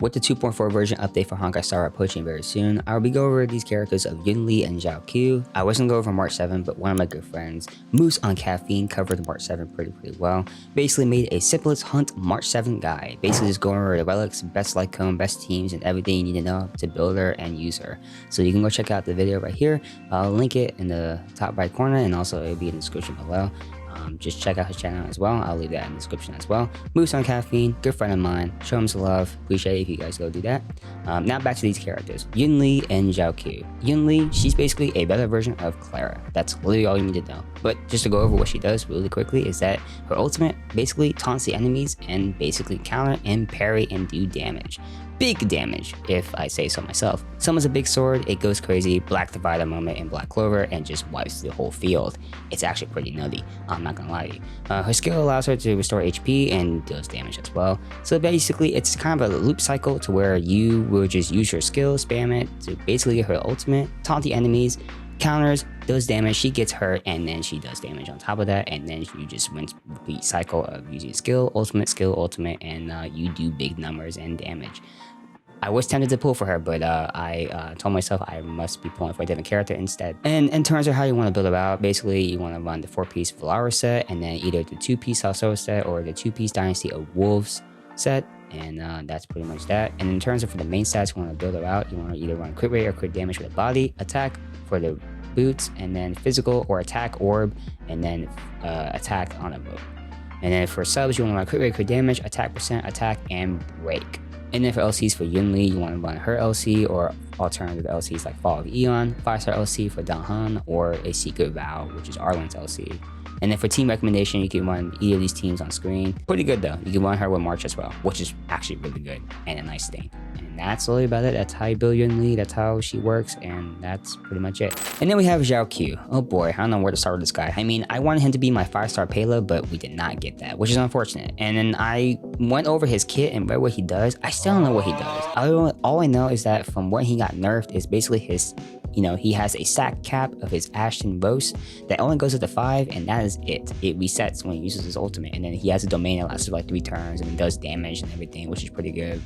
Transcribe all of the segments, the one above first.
With the 2.4 version update for Honkai Star approaching very soon, I will be going over these characters of Yunli and Jiaoqiu. I wasn't going over March 7, but one of my good friends, MooseOnCaffeine, covered March 7 pretty well. Basically made a simplest hunt March 7 guide. Basically just going over the relics, best like cone, best teams, and everything you need to know to build her and use her. So you can go check out the video right here. I'll link it in the top right corner, and also it'll be in the description below. Just check out his channel as well. I'll leave that in the description as well. MooseOnCaffeine, good friend of mine. Show him some love. Appreciate it if you guys go do that. Now back to these characters. Yunli and Jiaoqiu. Yunli, she's basically a better version of Clara. That's literally all you need to know. But just to go over what she does really quickly is that her ultimate basically taunts the enemies and basically counter and parry and do damage. Big damage, if I say so myself. Summons a big sword, it goes crazy, Black Divider moment in Black Clover, and just wipes the whole field. It's actually pretty nutty, I'm not gonna lie to you. Her skill allows her to restore HP and deals damage as well. So basically, it's kind of a loop cycle to where you will just use your skill, spam it to basically get her ultimate, taunt the enemies, counters, does damage, she gets hurt, and then she does damage on top of that, and then you just win the cycle of using skill, ultimate, and you do big numbers and damage. I was tempted to pull for her, but I told myself I must be pulling for a different character instead. And in terms of how you want to build her out, basically you want to run the 4-piece Valaris set, and then either the 2-piece Halsora set or the 2-piece Dynasty of Wolves set. And that's pretty much that. And in terms of for the main stats you want to build her out, you want to either run crit rate or crit damage with a body, attack for the boots, and then physical or attack orb, and then attack on a boat. And then for subs, you want to run crit rate, crit damage, attack percent, attack, and break. And then for LCs for Yunli, you want to run her LC or alternative LCs like Fall of Eon, 5-star LC for Danhan, or a Secret Vow, which is Arlen's LC. And then for team recommendation, you can run either of these teams on screen. Pretty good though. You can run her with March as well, which is actually really good and a nice thing. And that's really about it. That's how you build Yunli, that's how she works, and that's pretty much it. And then we have Jiaoqiu. Oh boy, I don't know where to start with this guy. I mean, I wanted him to be my 5-star payload, but we did not get that, which is unfortunate. And then I went over his kit and read what he does. I still don't know what he does. All I know is that from what he got nerfed is basically his, he has a stack cap of his Ashton Rose that only goes up to 5, and that is it. It resets when he uses his ultimate, and then he has a domain that lasts for like 3 turns and it does damage and everything, which is pretty good.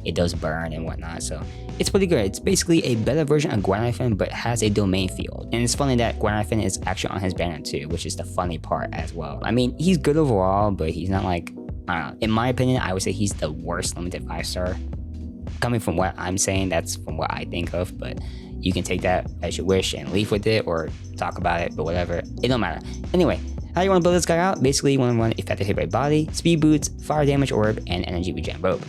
It does burn and whatnot, so it's pretty good. It's basically a better version of Guanifin, but has a domain field. And it's funny that Guanifin is actually on his banner too, which is the funny part as well. I mean, he's good overall, but he's not like, I don't know. In my opinion, I would say he's the worst limited 5-star. Coming from what I'm saying, that's from what I think of, but you can take that as you wish and leave with it or talk about it, but whatever, it don't matter. Anyway, how you want to build this guy out? Basically, you want to run effective hit rate body, speed boots, fire damage orb, and energy regen rope.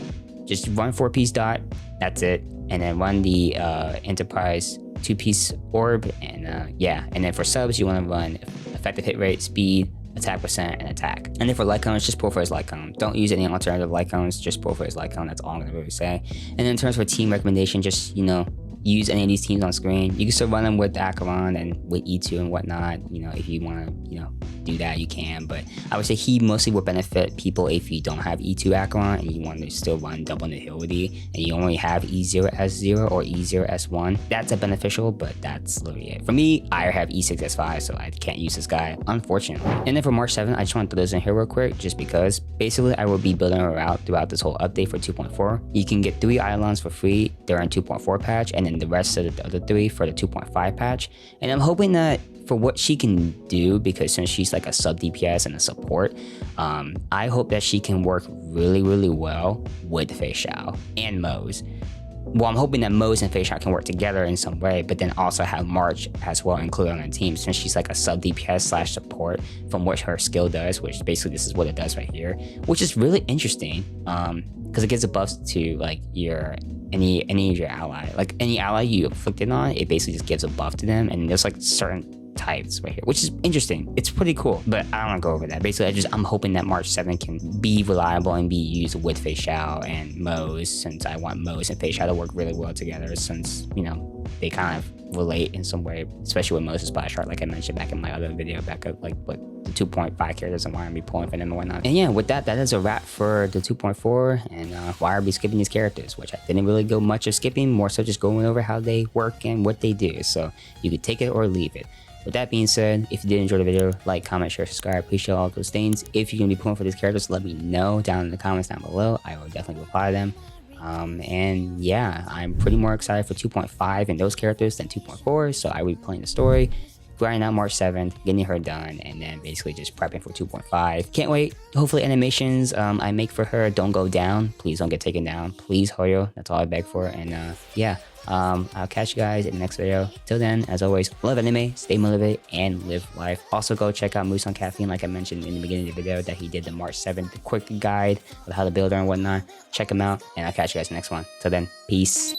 Just run 4-piece dot, that's it, and then run the enterprise 2-piece orb, and yeah. And then for subs, you want to run effective hit rate, speed, attack percent, and attack. And then for light cones, just pull for his light cone. Don't use any alternative light cones, just pull for his light cone. That's all I'm gonna really say. And then in terms of team recommendation, just use any of these teams on screen. You can still run them with Alkaline and with E2 and whatnot. If you want to, do that, you can. But I would say he mostly will benefit people if you don't have E2 Alkaline and you want to still run double nihility and you only have E0S0 or E0S1. That's a beneficial, but that's literally it. For me, I have E6S5, so I can't use this guy, unfortunately. And then for March 7, I just want to throw this in here real quick, just because basically I will be building her out throughout this whole update for 2.4. You can get 3 Islands for free during 2.4 patch, and then the rest of the other 3 for the 2.5 patch. And I'm hoping that for what she can do, because since she's like a sub DPS and a support, I hope that she can work really well with feixiao and Moze. Well, I'm hoping that Moze and feixiao can work together in some way, but then also have March as well included on the team, since she's like a sub DPS slash support from what her skill does, which basically this is what it does right here, which is really interesting, because it gives a buff to like any of your ally. Like any ally you afflicted on, it basically just gives a buff to them, and there's like certain types right here, which is interesting. It's pretty cool, but I don't want to go over that. Basically, I'm hoping that March 7 can be reliable and be used with feixiao and Moze, since I want Moze and feixiao to work really well together, since they kind of relate in some way, especially with Moze's splash art, like I mentioned back in my other video, back up like what the 2.5 characters and why I'm be pulling for them and whatnot. And yeah, with that is a wrap for the 2.4 and why I'll be skipping these characters, which I didn't really go much of skipping, more so just going over how they work and what they do. So you could take it or leave it. With that being said, if you did enjoy the video, like, comment, share, subscribe. Appreciate all those things. If you're going to be pulling for these characters, let me know down in the comments down below. I will definitely reply to them. And yeah, I'm pretty more excited for 2.5 and those characters than 2.4, so I will be playing the story, grinding out March 7th, getting her done, and then basically just prepping for 2.5. Can't wait. Hopefully animations I make for her don't go down. Please don't get taken down. Please, Hoyo. That's all I beg for. And yeah, I'll catch you guys in the next video. Till then, as always, love anime, stay motivated, and live life. Also, go check out MooseOnCaffeine, like I mentioned in the beginning of the video, that he did the March 7th quick guide of how to build her and whatnot. Check him out, and I'll catch you guys in the next one. Till then, peace.